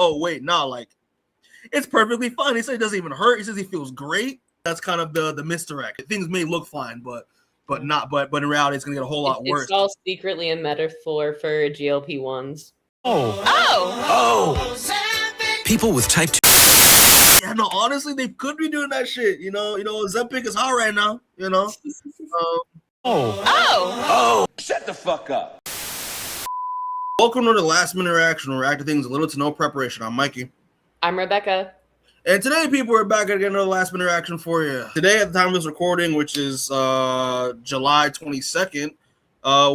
oh wait, no, like it's perfectly fine. He said it doesn't even hurt. He says he feels great. That's kind of the misdirect. Things may look fine, but in reality, it's gonna get a whole lot worse. It's all secretly a metaphor for GLP-1s. Oh. People with type 2. Yeah, no, honestly, they could be doing that shit. You know, Ozempic is hot right now. You know. Shut the fuck up. Welcome to the Last Minute Reaction, where we react to things with little to no preparation. I'm Mikey. I'm Rebecca. And today, people, we're back again another Last Minute Reaction for you. Today, at the time of this recording, which is July 22nd,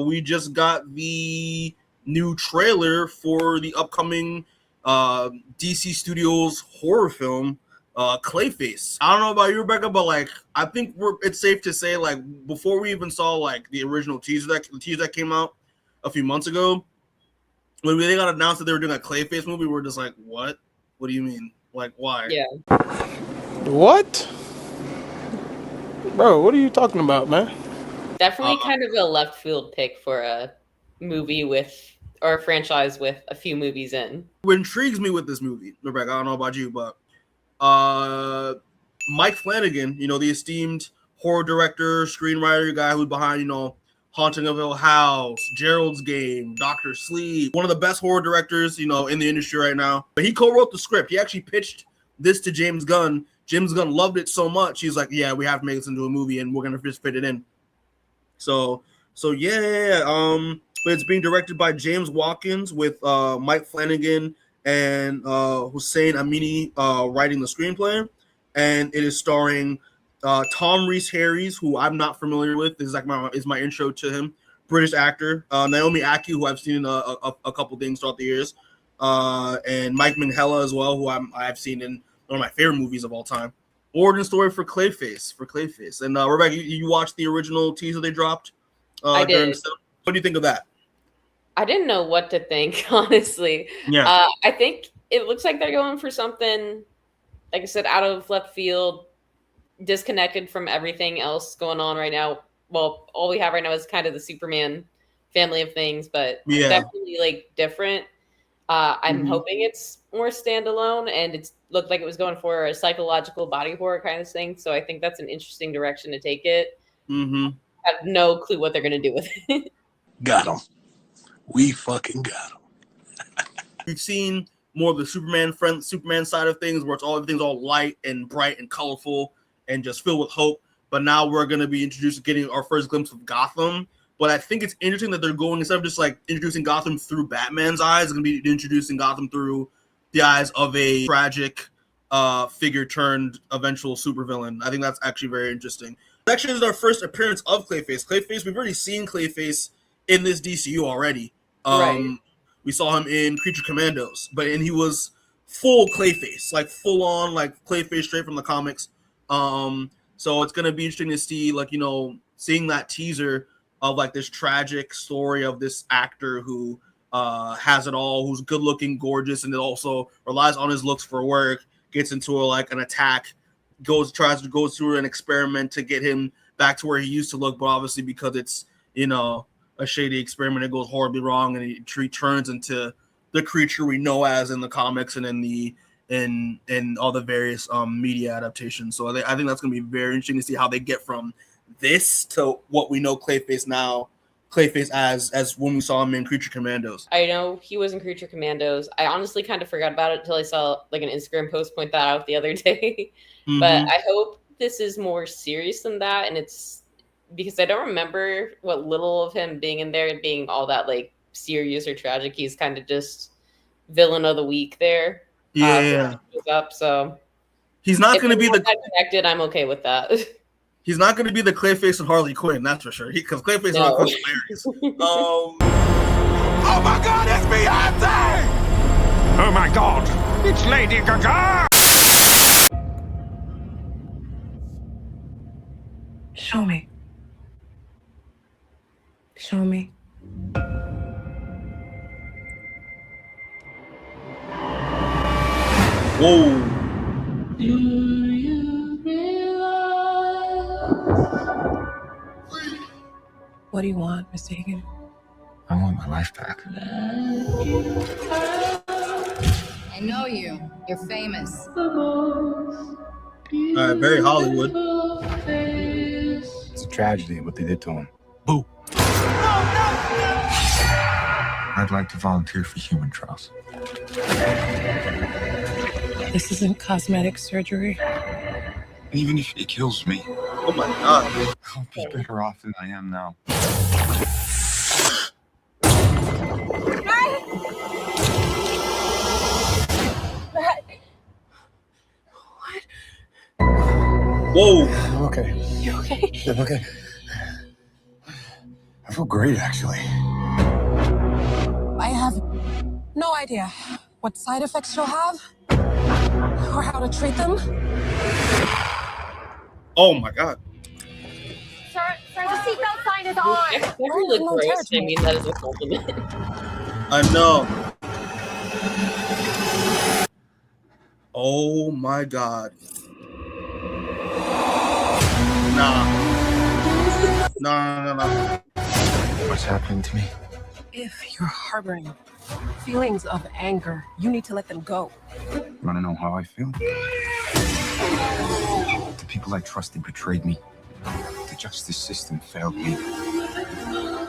we just got the new trailer for the upcoming DC Studios horror film, Clayface. I don't know about you, Rebecca, but like I think it's safe to say, like, before we even saw like the original teaser that came out a few months ago, when they got announced that they were doing a Clayface movie, we're just like, what? What do you mean? Like, why? Yeah. What? Bro, what are you talking about, man? Definitely kind of a left field pick for a movie or a franchise with a few movies in. What intrigues me with this movie, Rebecca, I don't know about you, but Mike Flanagan, the esteemed horror director, screenwriter, guy who's behind, Haunting of Hill House, Gerald's Game, Dr. Sleep, one of the best horror directors, in the industry right now. But he co-wrote the script. He actually pitched this to James Gunn. James Gunn loved it so much, he's like, yeah, we have to make this into a movie and we're going to just fit it in. So yeah. But it's being directed by James Watkins with Mike Flanagan and Hussein Amini writing the screenplay. And it is starring Tom Rhys Harries, who I'm not familiar with. This is my intro to him. British actor. Naomi Ackie, who I've seen in a couple things throughout the years. And Mike Minghella as well, who I've seen in one of my favorite movies of all time. Origin story for Clayface. And Rebecca, you watched the original teaser they dropped? I did. What do you think of that? I didn't know what to think, honestly. Yeah. I think it looks like they're going for something, like I said, out of left field, disconnected from everything else going on right now. Well, all we have right now is kind of the Superman family of things, but definitely like different. I'm hoping it's more standalone, and it looked like it was going for a psychological body horror kind of thing. So I think that's an interesting direction to take it. I have no clue what they're going to do with it. Got him. We fucking got him. We've seen more of the Superman side of things, where everything's all light and bright and colorful and just filled with hope. But now we're going to be getting our first glimpse of Gotham. But I think it's interesting that they're going, instead of just like introducing Gotham through Batman's eyes, they're going to be introducing Gotham through the eyes of a tragic figure turned eventual supervillain. I think that's actually very interesting. Actually, this is our first appearance of Clayface. We've already seen Clayface in this DCU already. Right. We saw him in Creature Commandos, and he was full Clayface, like full on like Clayface straight from the comics. So it's gonna be interesting to see, like, seeing that teaser of like this tragic story of this actor who has it all, who's good looking, gorgeous, and it also relies on his looks for work, gets into an attack, goes through an experiment to get him back to where he used to look, but obviously because it's a shady experiment, it goes horribly wrong, and he turns into the creature we know as in the comics and in all the various media adaptations. So I think that's going to be very interesting to see how they get from this to what we know Clayface as when we saw him in Creature Commandos. I know he was in Creature Commandos. I honestly kind of forgot about it until I saw like an Instagram post point that out the other day. But I hope this is more serious than that, and it's because I don't remember what little of him being in there being all that like serious or tragic. He's kind of just villain of the week there. So he's not going to be connected. I'm okay with that. He's not going to be the Clayface and Harley Quinn, that's for sure. Because Clayface is hilarious. Oh my God, it's Beyonce! Oh my God, it's Lady Gaga! Show me. Show me. Whoa. Do you realize? What do you want, Mr. Hagen? I want my life back. I know you. You're famous. Very Hollywood. It's a tragedy what they did to him. Boo. I'd like to volunteer for human trials. This isn't cosmetic surgery. Even if it kills me, Oh my god. I'll be better off than I am now. Whoa. I'm okay. You okay? I'm okay. I feel great, actually. I have no idea what side effects you'll have or how to treat them. Oh my god. Sir, the seatbelt sign is on. It's never look gross. I mean, that is a compliment. I know. Oh my god. Nah. No. What's happening to me? If you're harboring feelings of anger, you need to let them go. You want to know how I feel? The people I trusted betrayed me. The justice system failed me.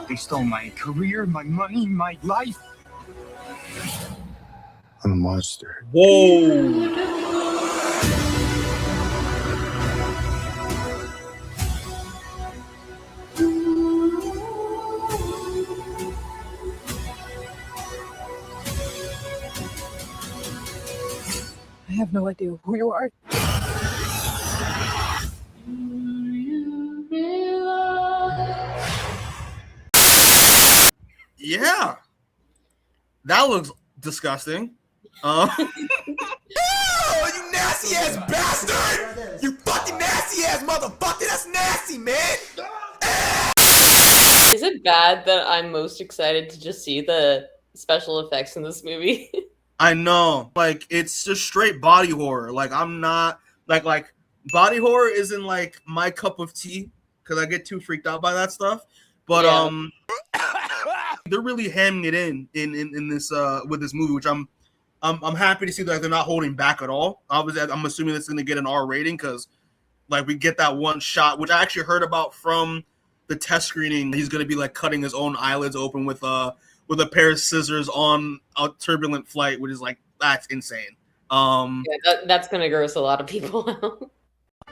They stole my career, my money, my life. I'm a monster. Whoa. I have no idea who you are. Yeah. That looks disgusting. Oh, you nasty ass bastard! You fucking nasty ass motherfucker! That's nasty, man! Is it bad that I'm most excited to just see the special effects in this movie? I know. Like, it's just straight body horror. Like, I'm not like body horror isn't like my cup of tea because I get too freaked out by that stuff. But Yeah. they're really hamming it in this with this movie, which I'm happy to see that they're not holding back at all. Obviously, I'm assuming it's going to get an R rating because like we get that one shot, which I actually heard about from the test screening. He's going to be like cutting his own eyelids open with a pair of scissors on a turbulent flight, which is like, that's insane. That's gonna gross a lot of people out.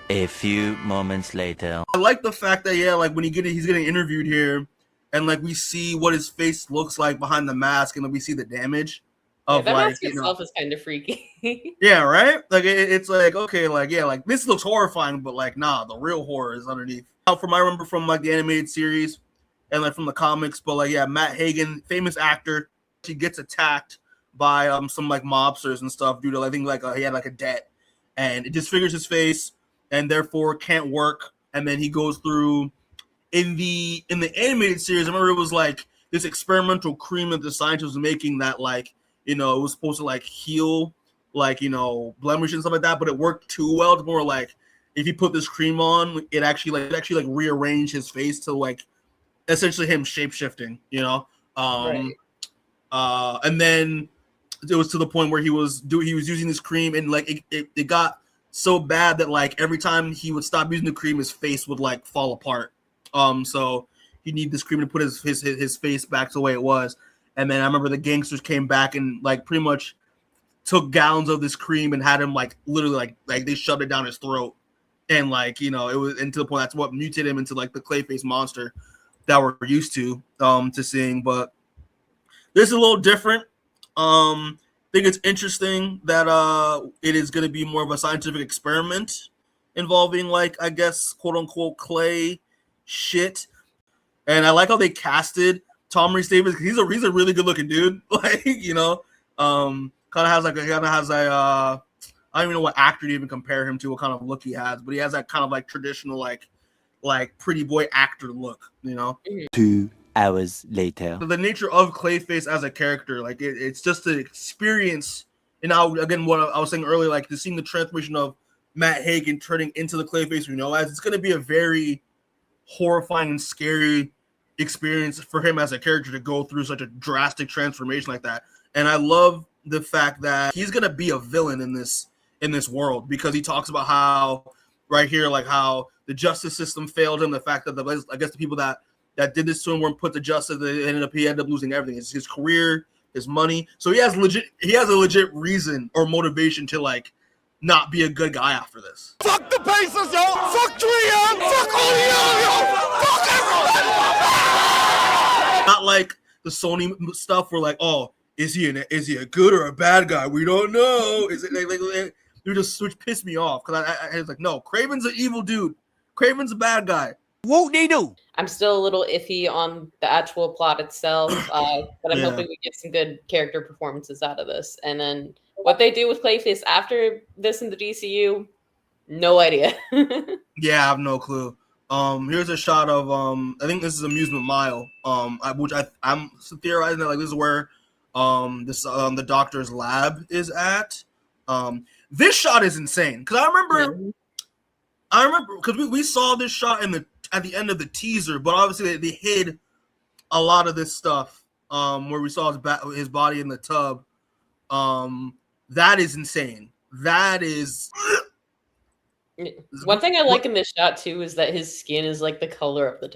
A few moments later. I like the fact that like when he's getting interviewed here, and like we see what his face looks like behind the mask, and then we see the damage of that like mask itself is kind of freaky. yeah, right. Like it's like okay, like yeah, like this looks horrifying, but like nah, the real horror is underneath. I remember from like the animated series and like from the comics, but like yeah, Matt Hagen, famous actor, he gets attacked by some like mobsters and stuff due to I think like he had like a debt, and it disfigures his face and therefore can't work. And then he goes through in the animated series. I remember it was like this experimental cream that the scientist was making that like it was supposed to like heal like blemish and stuff like that, but it worked too well. It's more like if you put this cream on, it actually rearranged his face to like essentially him shape shifting, right. And then it was to the point where he was using this cream and like it got so bad that like every time he would stop using the cream, his face would like fall apart. So he needed this cream to put his face back to the way it was. And then I remember the gangsters came back and like pretty much took gallons of this cream and had him like literally like they shoved it down his throat. And like, it was, and to the point that's what mutated him into like the Clayface monster that we're used to seeing. But this is a little different. I think it's interesting that it is going to be more of a scientific experiment involving like, I guess, quote unquote clay shit. And I like how they casted Tom Rhys Harries. He's a really good looking dude. Like, kind of has a I don't even know what actor to even compare him to, what kind of look he has, but he has that kind of like traditional like pretty boy actor look, 2 hours later. The nature of Clayface as a character, like it's just an experience. And now again, what I was saying earlier, like to seeing the transformation of Matt Hagen turning into the Clayface we know as, it's going to be a very horrifying and scary experience for him as a character to go through such a drastic transformation like that. And I love the fact that he's gonna be a villain in this world, because he talks about how right here, like how the justice system failed him. The fact that the people that did this to him weren't put to justice. He ended up losing everything. It's his career, his money. So he has a legit reason or motivation to like not be a good guy after this. Fuck the Pacers, yo! Fuck 3M! Fuck all y'all, yo! Fuck everybody! Not like the Sony stuff where like, oh, is he a good or a bad guy? We don't know. Is it which pissed me off, because I was like, no, Kraven's an evil dude. Kraven's a bad guy. Whoop they do. I'm still a little iffy on the actual plot itself, but I'm hoping we get some good character performances out of this. And then what they do with Clayface after this in the DCU, no idea. Yeah, I have no clue. Here's a shot of I think this is Amusement Mile, which I'm theorizing that like this is where the doctor's lab is at. This shot is insane, because I remember because we saw this shot at the end of the teaser, but obviously they hid a lot of this stuff where we saw his body in the tub. That is insane. That is one thing I like in this shot too is that his skin is like the color of the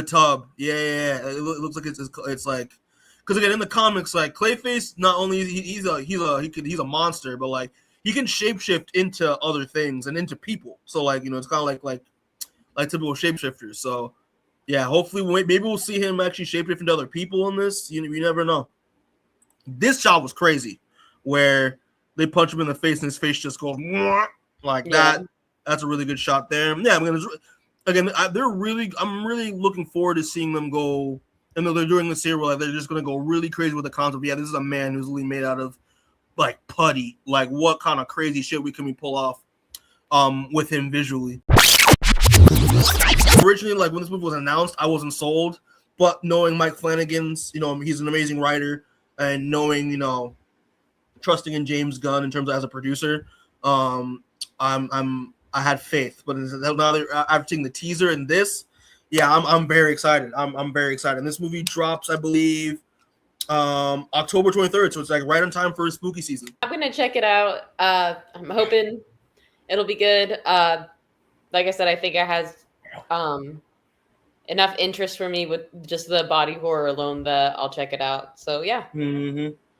tub. Yeah. It looks like it's like, because again in the comics, like Clayface, not only he's a monster, but like he can shapeshift into other things and into people. So like, you know, it's kind of like typical shapeshifters. So yeah, hopefully maybe we'll see him actually shapeshift into other people in this. You never know. This shot was crazy, where they punch him in the face and his face just goes like that. That's a really good shot there. Yeah, I'm really looking forward to seeing them go. And they're doing this here where like, they're just gonna go really crazy with the concept. Yeah, this is a man who's really made out of like putty. Like what kind of crazy shit can we pull off with him visually? Originally, like when this movie was announced, I wasn't sold. But knowing Mike Flanagan's, you know, he's an amazing writer, and knowing, you know, trusting in James Gunn in terms of as a producer, I had faith. But now that I've seen the teaser and this, yeah, I'm very excited. I'm very excited. And this movie drops, I believe, October 23rd, so it's like right on time for spooky season. I'm gonna check it out. I'm hoping it'll be good. Like I said, I think it has enough interest for me with just the body horror alone that I'll check it out. So yeah. Mm-hmm.